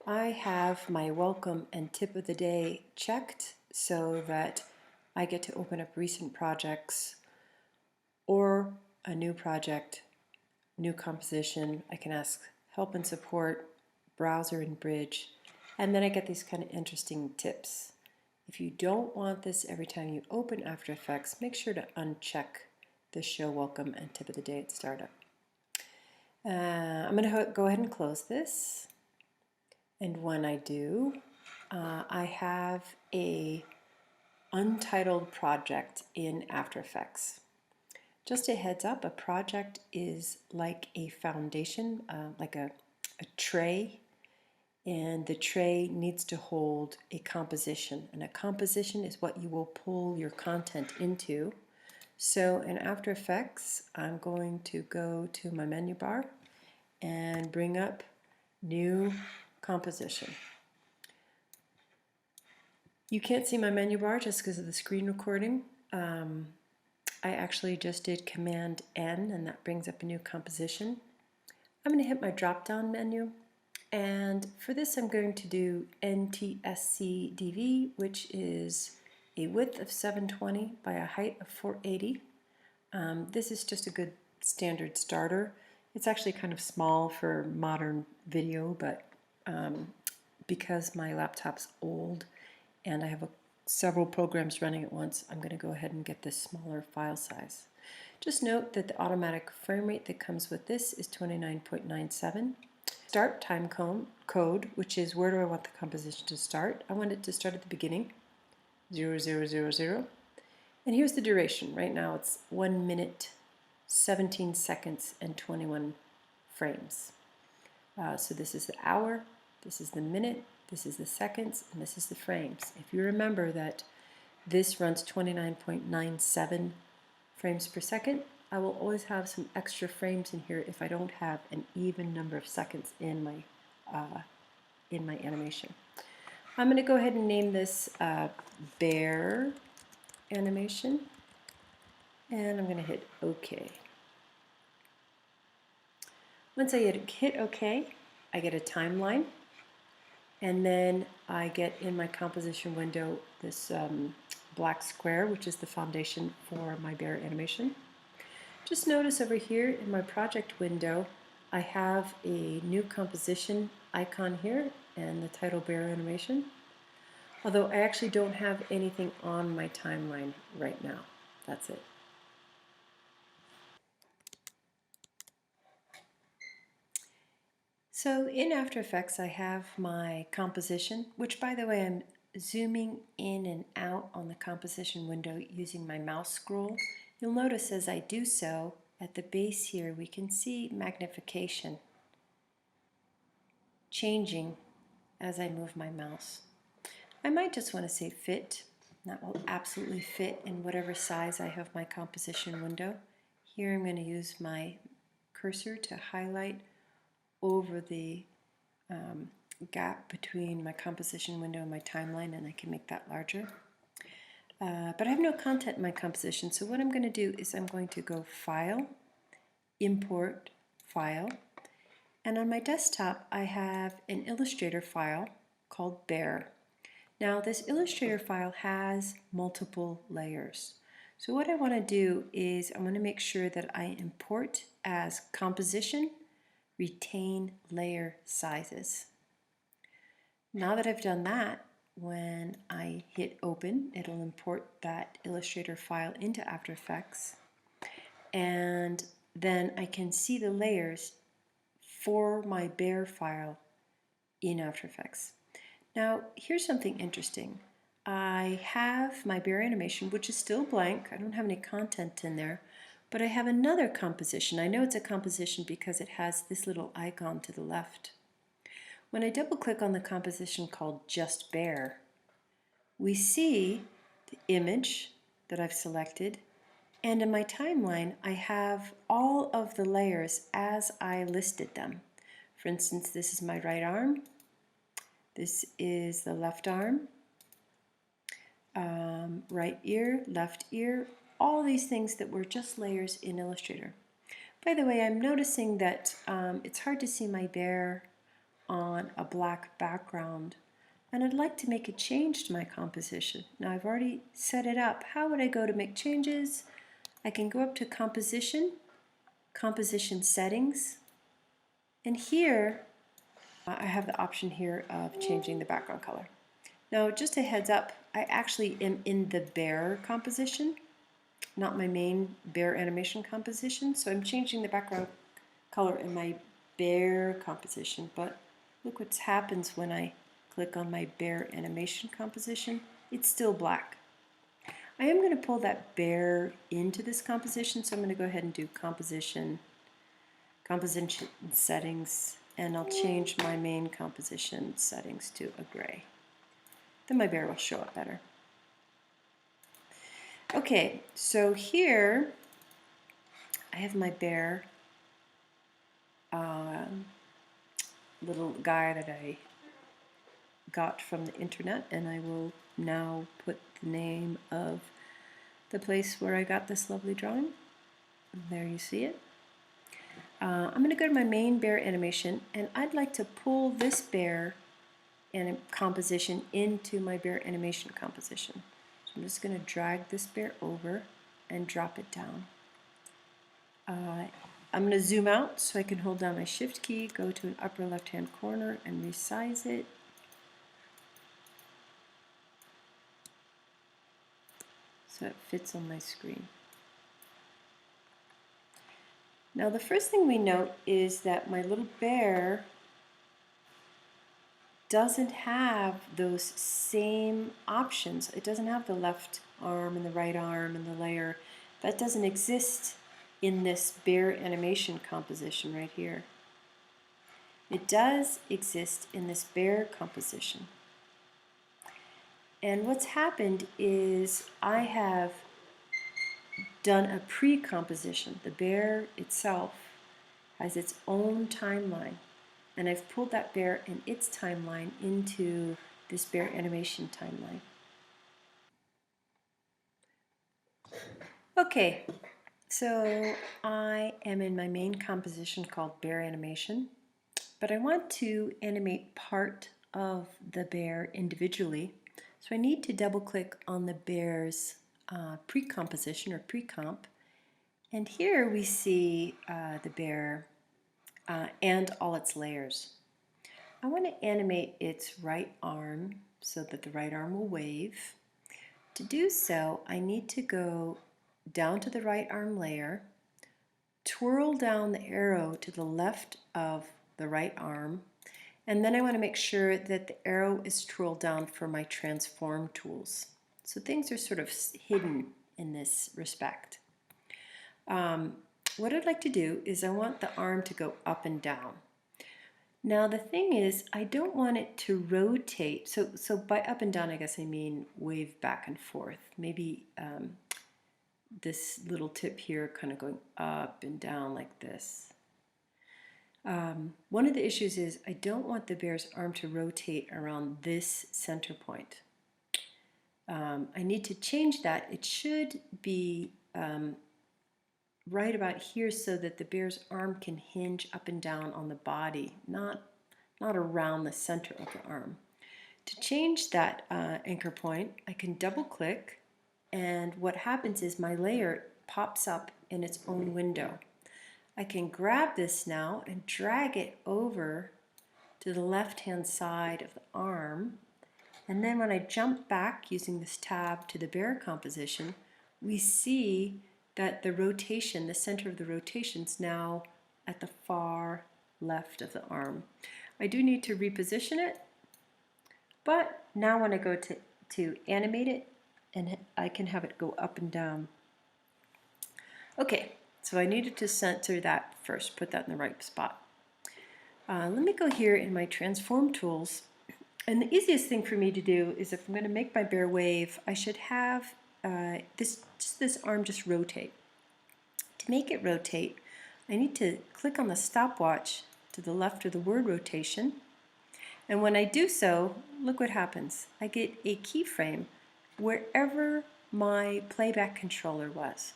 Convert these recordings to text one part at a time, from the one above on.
I have my welcome and tip of the day checked so that I get to open up recent projects or a new project, new composition. I can ask help and support, browser and bridge, and then I get these kind of interesting tips. If you don't want this every time you open After Effects, make sure to uncheck the show welcome and tip of the day at startup. I'm going to go ahead and close this. And when I do, I have a untitled project in After Effects. Just a heads up, a project is like a foundation, like a tray, and the tray needs to hold a composition, and a composition is what you will pull your content into. So in After Effects, I'm going to go to my menu bar and bring up New Composition. You can't see my menu bar just because of the screen recording. I actually just did Command N and that brings up a new composition. I'm going to hit my drop down menu, and for this I'm going to do NTSC-DV, which is a width of 720 by a height of 480. This is just a good standard starter. It's actually kind of small for modern video, but because my laptop's old and I have several programs running at once, I'm going to go ahead and get this smaller file size. Just note that the automatic frame rate that comes with this is 29.97. Start time code, which is where do I want the composition to start. I want it to start at the beginning, 0000. And here's the duration. Right now it's 1 minute, 17 seconds, and 21 frames. So this is the hour, this is the minute, this is the seconds, and this is the frames. If you remember that this runs 29.97 frames per second, I will always have some extra frames in here if I don't have an even number of seconds in my animation. I'm going to go ahead and name this bear animation, and I'm going to hit OK. Once I hit OK, I get a timeline. And then I get in my composition window this black square, which is the foundation for my bear animation. Just notice over here in my project window, I have a new composition icon here and the title bear animation. Although I actually don't have anything on my timeline right now. That's it. So in After Effects I have my composition, which by the way I'm zooming in and out on the composition window using my mouse scroll. You'll notice as I do so, at the base here we can see magnification changing as I move my mouse. I might just want to say fit. That will absolutely fit in whatever size I have my composition window. Here I'm going to use my cursor to highlight over the gap between my composition window and my timeline, and I can make that larger. But I have no content in my composition, so what I'm going to do is I'm going to go File, Import File, and on my desktop I have an Illustrator file called Bear. Now this Illustrator file has multiple layers. So what I want to do is I want to make sure that I import as composition, retain layer sizes. Now that I've done that, when I hit open, it'll import that Illustrator file into After Effects, and then I can see the layers for my bear file in After Effects. Now here's something interesting. I have my bear animation, which is still blank. I don't have any content in there, but I have another composition. I know it's a composition because it has this little icon to the left. When I double click on the composition called Just Bear, we see the image that I've selected, and in my timeline I have all of the layers as I listed them. For instance, this is my right arm, this is the left arm, right ear, left ear, all these things that were just layers in Illustrator. By the way, I'm noticing that it's hard to see my bear on a black background, and I'd like to make a change to my composition. Now I've already set it up. How would I go to make changes? I can go up to Composition, Composition Settings, and here I have the option here of changing the background color. Now just a heads up, I actually am in the bear composition, not my main bear animation composition, so I'm changing the background color in my bear composition, but look what happens when I click on my bear animation composition. It's still black. I am going to pull that bear into this composition, so I'm going to go ahead and do Composition, Composition Settings, and I'll change my main composition settings to a gray. Then my bear will show up better. Okay, so here I have my bear, little guy that I got from the internet, and I will now put the name of the place where I got this lovely drawing. There you see it. I'm going to go to my main bear animation, and I'd like to pull this bear composition into my bear animation composition. So I'm just going to drag this bear over and drop it down. I'm going to zoom out so I can hold down my shift key, go to an upper left hand corner and resize it. So it fits on my screen. Now the first thing we note is that my little bear doesn't have those same options. It doesn't have the left arm and the right arm and the layer. That doesn't exist in this bear animation composition right here. It does exist in this bear composition. And what's happened is I have done a pre-composition. The bear itself has its own timeline, and I've pulled that bear and its timeline into this bear animation timeline. Okay, so I am in my main composition called bear animation, but I want to animate part of the bear individually. So I need to double click on the bear's pre-composition or pre-comp, and here we see the bear and all its layers. I want to animate its right arm so that the right arm will wave. To do so, I need to go down to the right arm layer, twirl down the arrow to the left of the right arm, and then I want to make sure that the arrow is twirled down for my transform tools. So things are sort of hidden in this respect. What I'd like to do is I want the arm to go up and down. Now the thing is, I don't want it to rotate. So by up and down, I guess I mean wave back and forth. Maybe this little tip here kind of going up and down like this. One of the issues is I don't want the bear's arm to rotate around this center point. I need to change that. It should be right about here so that the bear's arm can hinge up and down on the body, not around the center of the arm. To change that anchor point, I can double click, and what happens is my layer pops up in its own window. I can grab this now and drag it over to the left hand side of the arm, and then when I jump back using this tab to the bear composition, we see that the rotation, the center of the rotation, is now at the far left of the arm. I do need to reposition it, but now when I go to animate it, and I can have it go up and down. Okay, so I needed to center that first, put that in the right spot. Let me go here in my transform tools, and the easiest thing for me to do is if I'm going to make my bear wave, I should have this arm just rotate. To make it rotate, I need to click on the stopwatch to the left of the word rotation, and when I do so, look what happens. I get a keyframe wherever my playback controller was.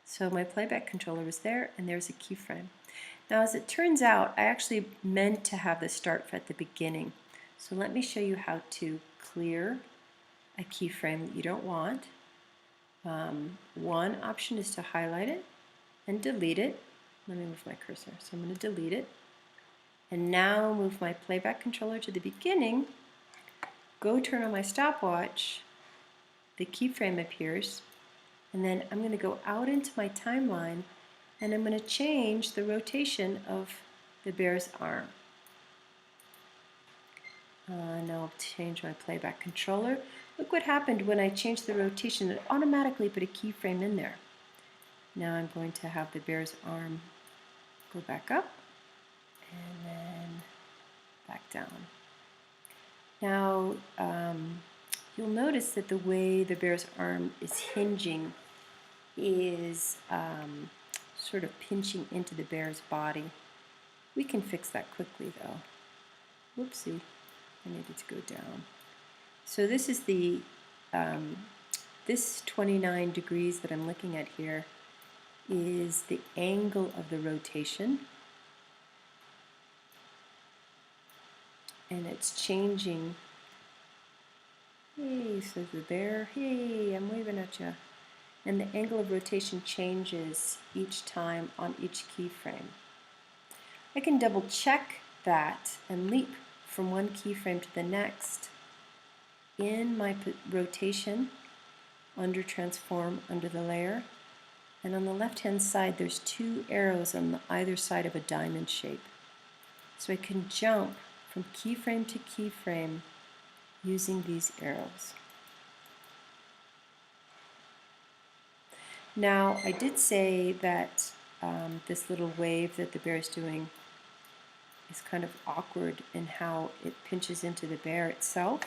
So my playback controller was there, and there's a keyframe. Now, as it turns out, I actually meant to have the start at the beginning. So let me show you how to clear a keyframe that you don't want. One option is to highlight it and delete it. Let me move my cursor. So I'm going to delete it. And now move my playback controller to the beginning. Go turn on my stopwatch. The keyframe appears. And then I'm going to go out into my timeline and I'm going to change the rotation of the bear's arm. Now I'll change my playback controller. Look what happened when I changed the rotation. It automatically put a keyframe in there. Now I'm going to have the bear's arm go back up and then back down. Now you'll notice that the way the bear's arm is hinging is sort of pinching into the bear's body. We can fix that quickly though. Whoopsie, I needed to go down. So this is the, this 29 degrees that I'm looking at here is the angle of the rotation. And it's changing. Hey, says the bear. Hey, I'm waving at you. And the angle of rotation changes each time on each keyframe. I can double check that and leap from one keyframe to the next in my rotation under transform under the layer. And on the left hand side there's two arrows on either side of a diamond shape. So I can jump from keyframe to keyframe using these arrows. Now, I did say that this little wave that the bear is doing is kind of awkward in how it pinches into the bear itself.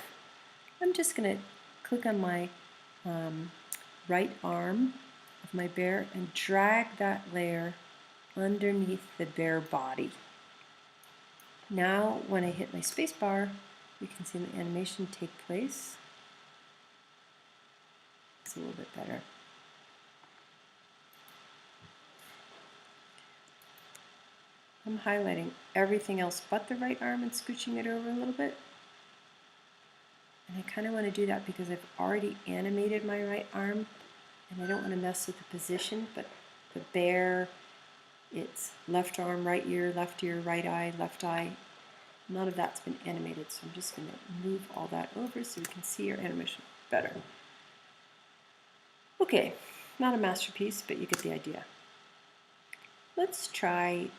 I'm just going to click on my right arm of my bear and drag that layer underneath the bear body. Now, when I hit my space bar, we can see the animation take place. It's a little bit better. I'm highlighting everything else but the right arm and scooching it over a little bit. And I kind of want to do that because I've already animated my right arm and I don't want to mess with the position, but the bear, it's left arm, right ear, right eye, left eye. None of that's been animated, so I'm just going to move all that over so we can see our animation better. Okay, not a masterpiece, but you get the idea. Let's try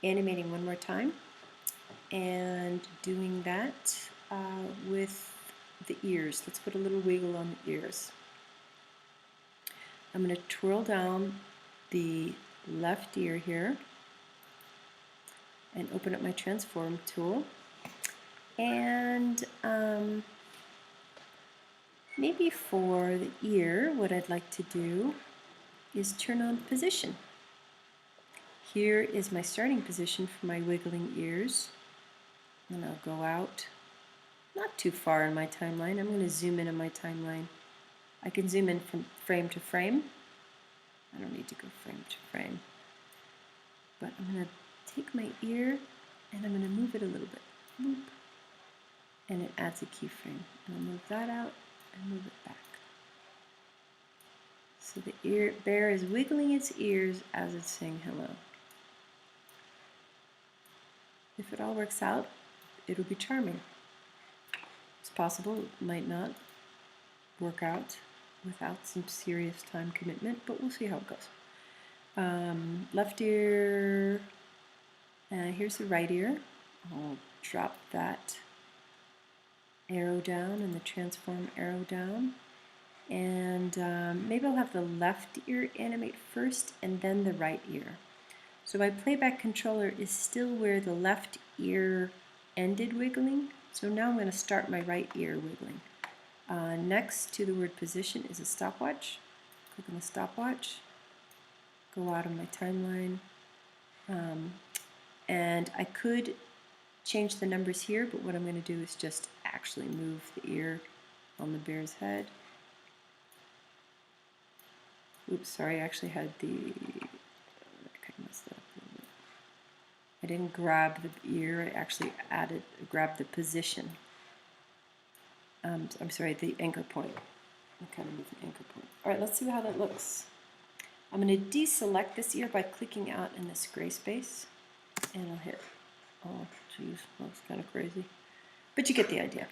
animating one more time and doing that with the ears. Let's put a little wiggle on the ears. I'm going to twirl down the left ear here and open up my transform tool, and maybe for the ear what I'd like to do is turn on position. Here is my starting position for my wiggling ears, and I'll go out not too far in my timeline. I'm going to zoom in on my timeline. I can zoom in from frame to frame. I don't need to go frame to frame, but I'm going to take my ear and I'm going to move it a little bit. Boop. And it adds a keyframe. And I'll move that out and move it back. So the bear is wiggling its ears as it's saying hello. If it all works out, it'll be charming. It's possible it might not work out without some serious time commitment, but we'll see how it goes. Left ear, here's the right ear. I'll drop that arrow down and the transform arrow down. And maybe I'll have the left ear animate first and then the right ear. So my playback controller is still where the left ear ended wiggling. So now I'm going to start my right ear wiggling. Next to the word position is a stopwatch. Click on the stopwatch, go out of my timeline, and I could change the numbers here, but what I'm going to do is just actually move the ear on the bear's head. Oops, sorry, I actually had the, I messed that up a little bit. I didn't grab the ear, I actually grabbed the position. I'm sorry, the anchor point. I kind of moved the anchor point. All right, let's see how that looks. I'm going to deselect this ear by clicking out in this gray space, and I'll hit, oh geez, that's kind of crazy. But you get the idea.